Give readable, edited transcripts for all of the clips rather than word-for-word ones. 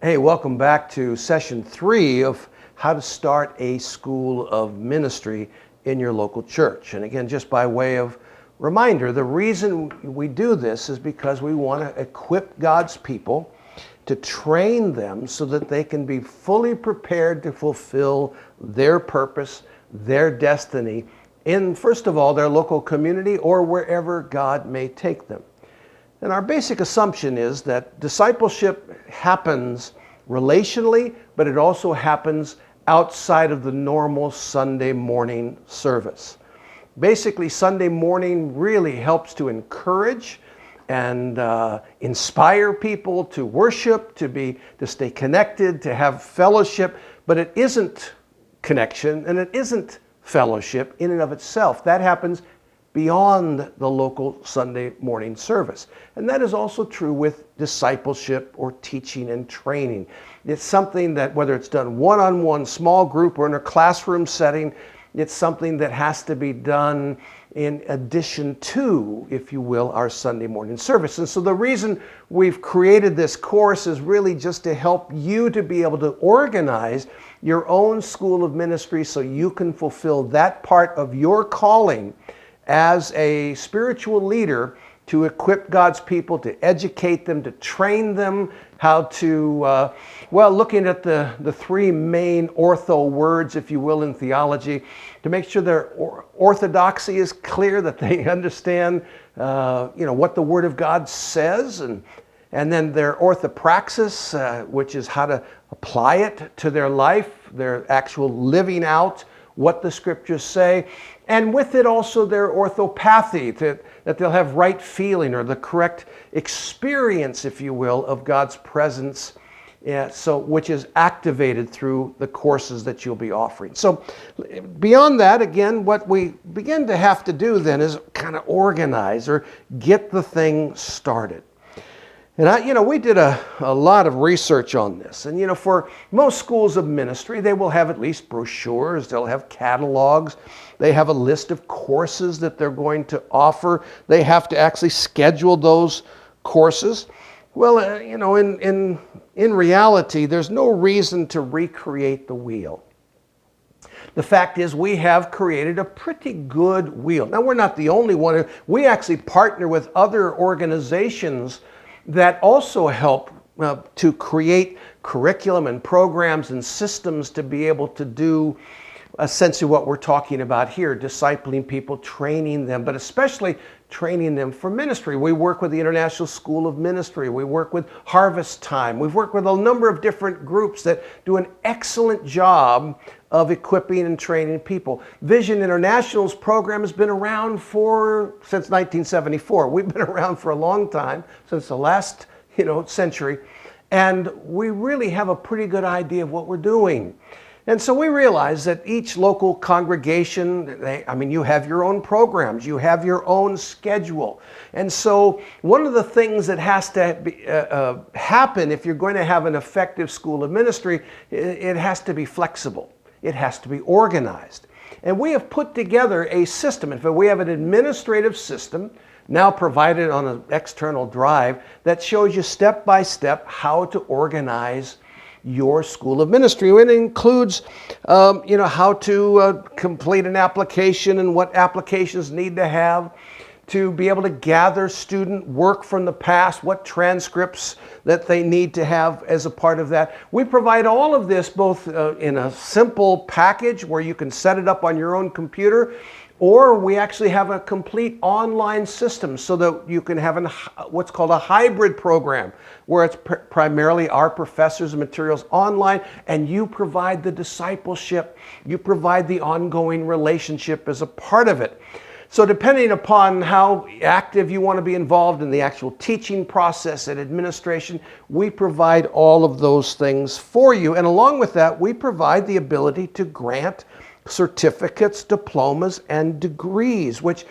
Hey, welcome back to session 3 of how to start a school of ministry in your local church. And again, just by way of reminder, the reason we do this is because we want to equip God's people to train them so that they can be fully prepared to fulfill their purpose, their destiny in, first of all, their local community or wherever God may take them. And our basic assumption is that discipleship happens relationally, but it also happens outside of the normal Sunday morning service. Basically, Sunday morning really helps to encourage and inspire people to worship, to stay connected, to have fellowship, but it isn't connection and it isn't fellowship in and of itself. That happens beyond the local Sunday morning service. And that is also true with discipleship or teaching and training. It's something that, whether it's done one-on-one, small group, or in a classroom setting, it's something that has to be done in addition to, if you will, our Sunday morning service. And so the reason we've created this course is really just to help you to be able to organize your own school of ministry so you can fulfill that part of your calling as a spiritual leader, to equip God's people, to educate them, to train them how to, looking at the three main ortho words, if you will, in theology, to make sure their orthodoxy is clear, that they understand what the Word of God says, and then their orthopraxis, which is how to apply it to their life, their actual living out what the Scriptures say, and with it also their orthopathy, that they'll have right feeling or the correct experience, if you will, of God's presence, which is activated through the courses that you'll be offering. So beyond that, again, what we begin to have to do then is kind of organize or get the thing started. And we did a lot of research on this. And for most schools of ministry, they will have at least brochures, they'll have catalogs, they have a list of courses that they're going to offer. They have to actually schedule those courses. Well, in reality, there's no reason to recreate the wheel. The fact is, we have created a pretty good wheel. Now, we're not the only one. We actually partner with other organizations that also help to create curriculum and programs and systems to be able to do essentially what we're talking about here, discipling people, training them, but especially training them for ministry. We work with the International School of Ministry. We work with Harvest Time. We've worked with a number of different groups that do an excellent job of equipping and training people. Vision International's program has been around since 1974. We've been around for a long time, since the last century, and we really have a pretty good idea of what we're doing. And so we realize that each local congregation, you have your own programs, you have your own schedule. And so one of the things that has to happen if you're going to have an effective school of ministry, it has to be flexible. It has to be organized. And we have put together a system. In fact, we have an administrative system now provided on an external drive that shows you step by step how to organize your school of ministry. It includes, how to complete an application and what applications need to have to be able to gather student work from the past, what transcripts that they need to have as a part of that. We provide all of this both in a simple package where you can set it up on your own computer, or we actually have a complete online system so that you can have what's called a hybrid program, where it's primarily our professors and materials online, and you provide the discipleship, you provide the ongoing relationship as a part of it. So depending upon how active you want to be involved in the actual teaching process and administration, we provide all of those things for you. And along with that, we provide the ability to grant certificates, diplomas, and degrees, which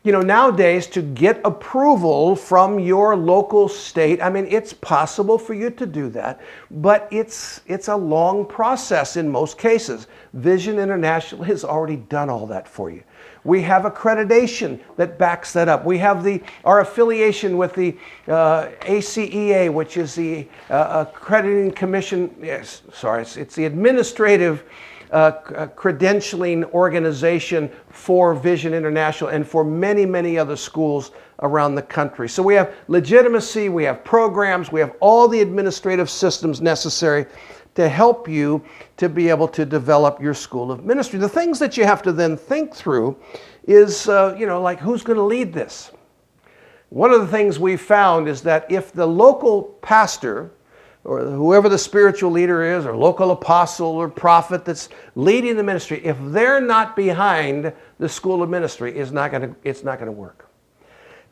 nowadays to get approval from your local state, I mean, it's possible for you to do that, but it's a long process in most cases. Vision International has already done all that for you. We have accreditation that backs that up. We have our affiliation with the ACEA, which is the Accrediting Commission. Yes, sorry, it's the administrative credentialing organization for Vision International and for many, many other schools around the country. So we have legitimacy, we have programs, we have all the administrative systems necessary to help you to be able to develop your school of ministry. The things that you have to then think through is, like who's going to lead this? One of the things we found is that if the local pastor or whoever the spiritual leader is, or local apostle or prophet that's leading the ministry, if they're not behind the school of ministry, it's not going to work.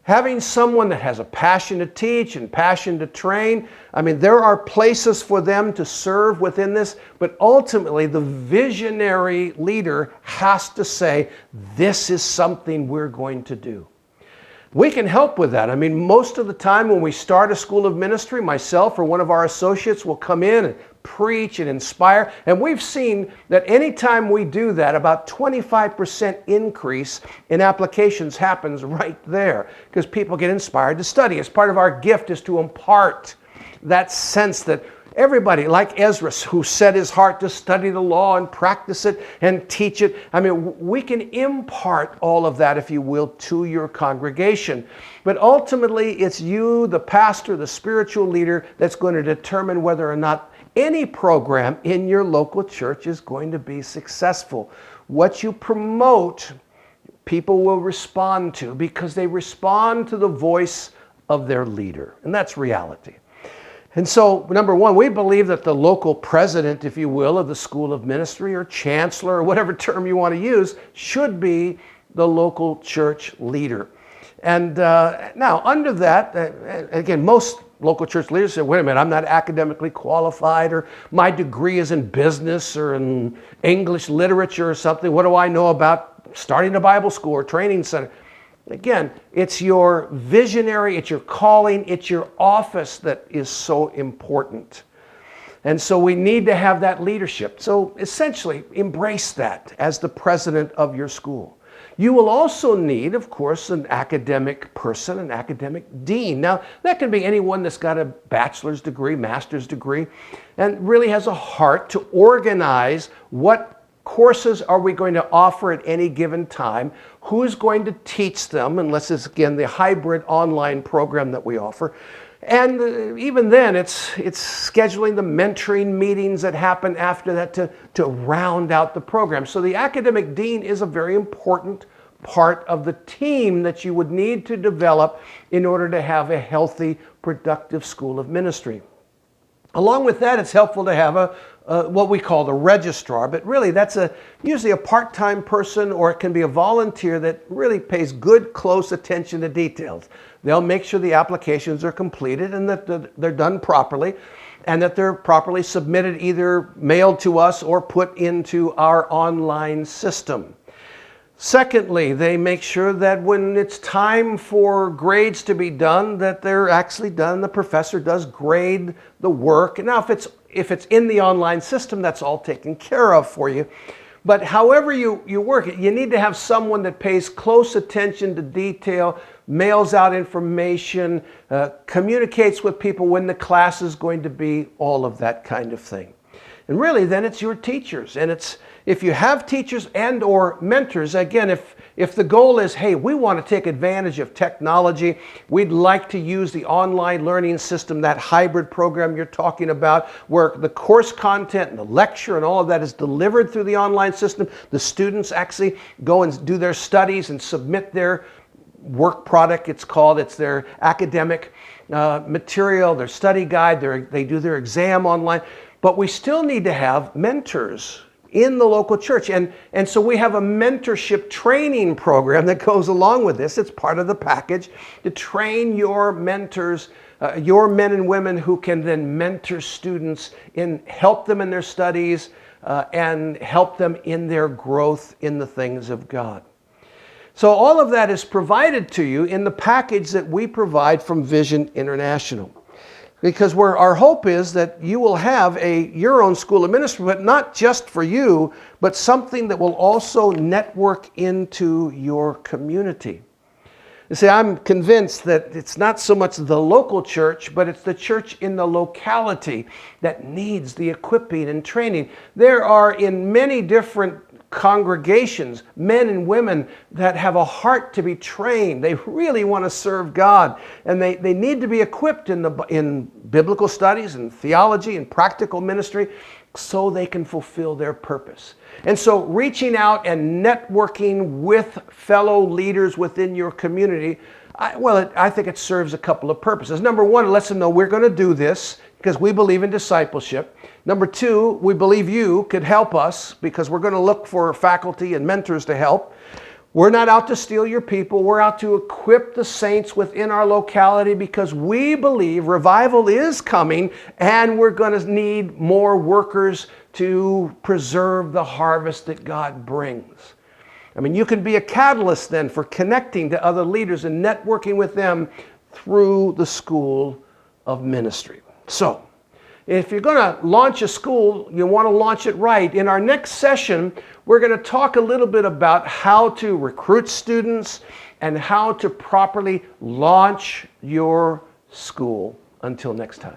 Having someone that has a passion to teach and passion to train, I mean, there are places for them to serve within this, but ultimately the visionary leader has to say, this is something we're going to do. We can help with that. I mean, most of the time when we start a school of ministry, myself or one of our associates will come in and preach and inspire. And we've seen that anytime we do that, about 25% increase in applications happens right there because people get inspired to study. As part of our gift is to impart that sense that everybody, like Ezra, who set his heart to study the law and practice it and teach it. I mean, we can impart all of that, if you will, to your congregation. But ultimately, it's you, the pastor, the spiritual leader, that's going to determine whether or not any program in your local church is going to be successful. What you promote, people will respond to because they respond to the voice of their leader. And that's reality. And so, number one, we believe that the local president, if you will, of the school of ministry or chancellor or whatever term you want to use should be the local church leader. And now, under that, again, most local church leaders say, wait a minute, I'm not academically qualified, or my degree is in business or in English literature or something. What do I know about starting a Bible school or training center? Again, it's your visionary, it's your calling, it's your office that is so important. And so we need to have that leadership. So essentially, embrace that as the president of your school. You will also need, of course, an academic person, an academic dean. Now, that can be anyone that's got a bachelor's degree, master's degree, and really has a heart to organize what courses are we going to offer at any given time, who's going to teach them, unless it's, again, the hybrid online program that we offer. And even then, it's scheduling the mentoring meetings that happen after that to round out the program. So the academic dean is a very important part of the team that you would need to develop in order to have a healthy, productive school of ministry. Along with that, it's helpful to have what we call the registrar, but really that's usually a part-time person, or it can be a volunteer that really pays good, close attention to details. They'll make sure the applications are completed and that they're done properly, and that they're properly submitted, either mailed to us or put into our online system. Secondly, they make sure that when it's time for grades to be done, that they're actually done. The professor does grade the work. Now, if it's in the online system, that's all taken care of for you. But however you work it, you need to have someone that pays close attention to detail, mails out information, communicates with people when the class is going to be, all of that kind of thing. And really, then it's your teachers. And if you have teachers and or mentors, again, if the goal is, hey, we want to take advantage of technology, we'd like to use the online learning system, that hybrid program you're talking about, where the course content and the lecture and all of that is delivered through the online system. The students actually go and do their studies and submit their work product, it's called. It's their academic material, their study guide, they do their exam online. But we still need to have mentors in the local church. And so we have a mentorship training program that goes along with this. It's part of the package to train your mentors, your men and women who can then mentor students, help them in their studies and help them in their growth in the things of God. So all of that is provided to you in the package that we provide from Vision International. Because our hope is that you will have your own school of ministry, but not just for you, but something that will also network into your community. You see, I'm convinced that it's not so much the local church, but it's the church in the locality that needs the equipping and training. There are in many different congregations, men and women that have a heart to be trained. They really want to serve God, and they need to be equipped in biblical studies and theology and practical ministry so they can fulfill their purpose. And so reaching out and networking with fellow leaders within your community, I think it serves a couple of purposes. Number one, it lets them know we're going to do this because we believe in discipleship. Number two, we believe you could help us because we're going to look for faculty and mentors to help. We're not out to steal your people. We're out to equip the saints within our locality because we believe revival is coming and we're going to need more workers to preserve the harvest that God brings. I mean, you can be a catalyst then for connecting to other leaders and networking with them through the school of ministry. So, if you're going to launch a school, you want to launch it right. In our next session, we're going to talk a little bit about how to recruit students and how to properly launch your school. Until next time.